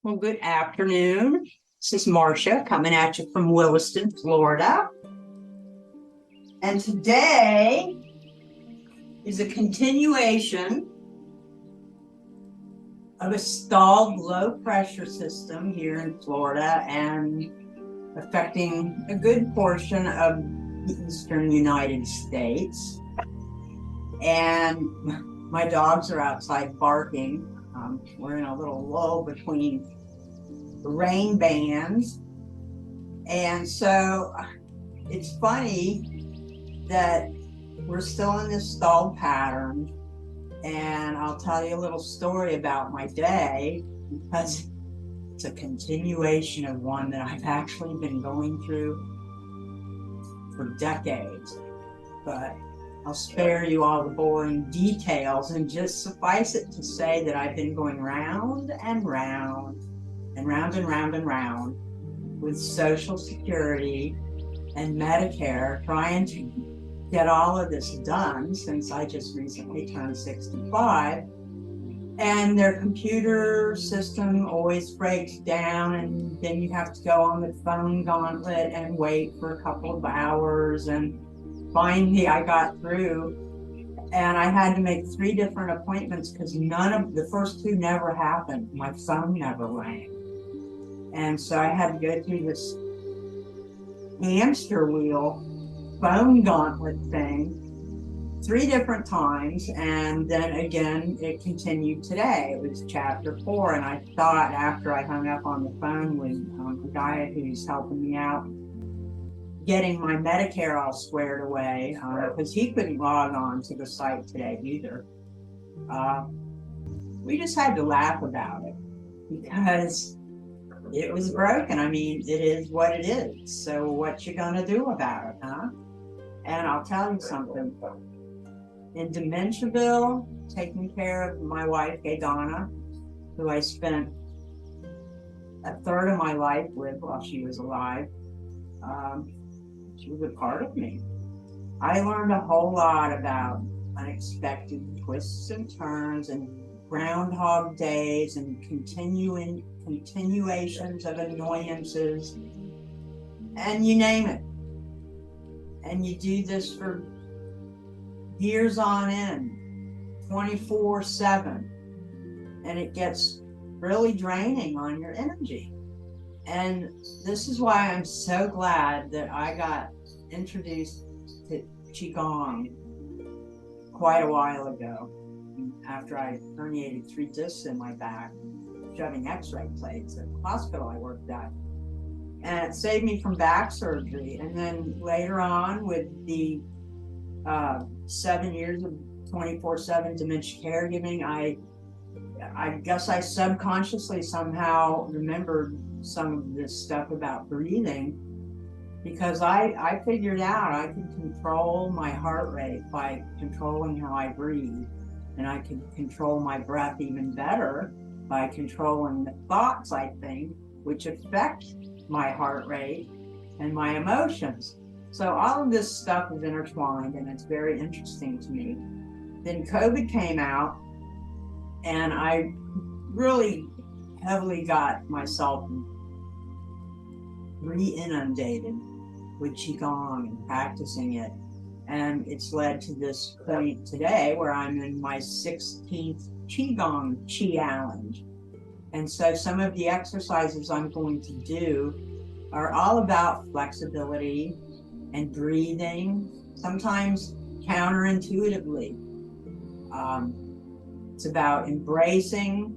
Well, good afternoon. This is Marcia coming at you from Williston, Florida. And today is a continuation of a stalled low pressure system here in Florida and affecting a good portion of the eastern United States. And my dogs are outside barking. We're in a little lull between the rain bands. And so it's funny that we're still in this stalled pattern. And I'll tell you a little story about my day because it's a continuation of one that I've actually been going through for decades. But I'll spare you all the boring details and just suffice it to say that I've been going round and round and round and round and round with Social Security and Medicare, trying to get all of this done since I just recently turned 65. And their computer system always breaks down, and then you have to go on the phone gauntlet and wait for a couple of hours. And finally I got through, and I had to make 3 different appointments because none of the first 2 never happened. My phone never rang. And so I had to go through this hamster wheel phone gauntlet thing 3 different times, and then again it continued today. It was chapter 4, and I thought after I hung up on the phone with the guy who's helping me out getting my Medicare all squared away, because he couldn't log on to the site today either. We just had to laugh about it because it was broken. I mean, it is what it is. So what you gonna do about it, huh? And I'll tell you something. In Dementiaville, taking care of my wife, Donna, who I spent a third of my life with while she was alive, she was a part of me. I learned a whole lot about unexpected twists and turns and Groundhog days and continuations of annoyances, and you name it. And you do this for years on end, 24/7, and it gets really draining on your energy. And this is why I'm so glad that I got introduced to Qigong quite a while ago, after I herniated 3 discs in my back, shoving x-ray plates at the hospital I worked at. And it saved me from back surgery. And then later on, with the 7 years of 24/7 dementia caregiving, I guess I subconsciously somehow remembered some of this stuff about breathing, because I figured out I could control my heart rate by controlling how I breathe, and I could control my breath even better by controlling the thoughts I think, which affect my heart rate and my emotions. So all of this stuff is intertwined, and it's very interesting to me. Then COVID came out, and I really heavily got myself re-inundated with Qigong and practicing it. And it's led to this point today where I'm in my 16th Qigong Chi-allenge. And so some of the exercises I'm going to do are all about flexibility and breathing, sometimes counterintuitively. It's about embracing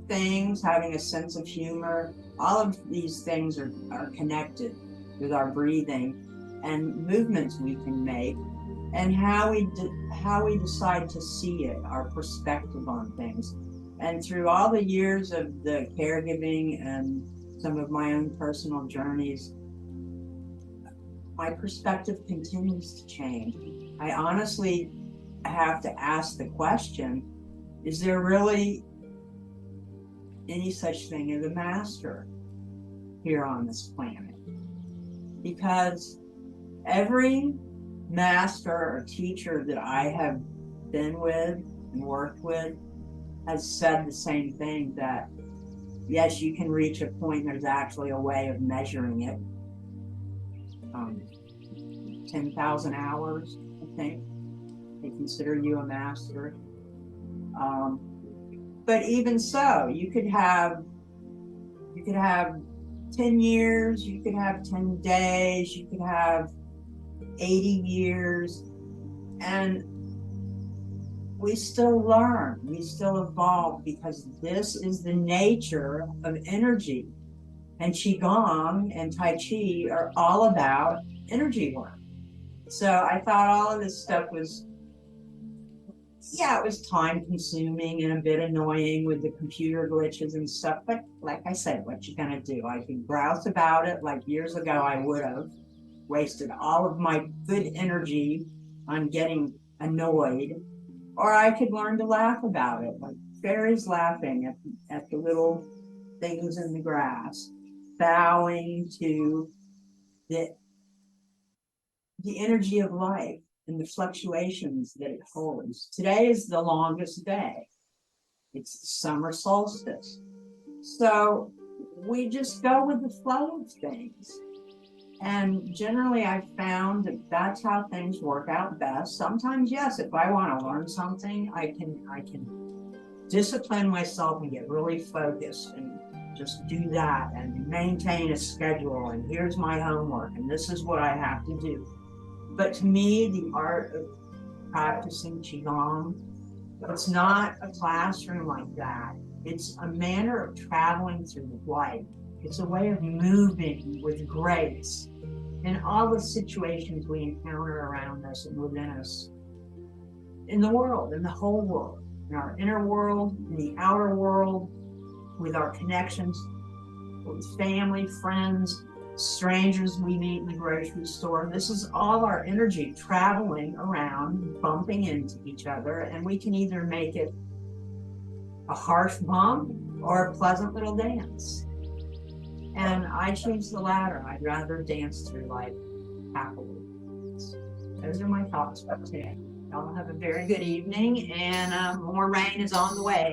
things, having a sense of humor. All of these things are connected with our breathing and movements we can make, and how we decide to see it, our perspective on things. And through all the years of the caregiving and some of my own personal journeys, my perspective continues to change. I honestly have to ask the question, is there really any such thing as a master here on this planet? Because every master or teacher that I have been with and worked with has said the same thing, that yes, you can reach a point, there's actually a way of measuring it. 10,000 hours, I think. They consider you a master. But even so, you could have 10 years, you could have 10 days, you could have 80 years, and we still learn, we still evolve, because this is the nature of energy. And Qigong and Tai Chi are all about energy work. So I thought all of this stuff was, yeah, it was time consuming and a bit annoying with the computer glitches and stuff. But like I said, what you gonna do? I can grouse about it like years ago I would have wasted all of my good energy on getting annoyed, or I could learn to laugh about it, like fairies laughing at the little things in the grass, bowing to the energy of life and the fluctuations that it holds. Today is the longest day. It's the summer solstice. So we just go with the flow of things. And generally I've found that that's how things work out best. Sometimes, yes, if I want to learn something, I can discipline myself and get really focused and just do that and maintain a schedule. And here's my homework and this is what I have to do. But to me, the art of practicing Qigong, it's not a classroom like that. It's a manner of traveling through life. It's a way of moving with grace in all the situations we encounter around us and within us, in the world, in the whole world, in our inner world, in the outer world, with our connections with family, friends, strangers we meet in the grocery store. This is all our energy traveling around, bumping into each other, and we can either make it a harsh bump or a pleasant little dance. And I choose the latter. I'd rather dance through life happily. Those are my thoughts for today. Y'all have a very good evening, and more rain is on the way.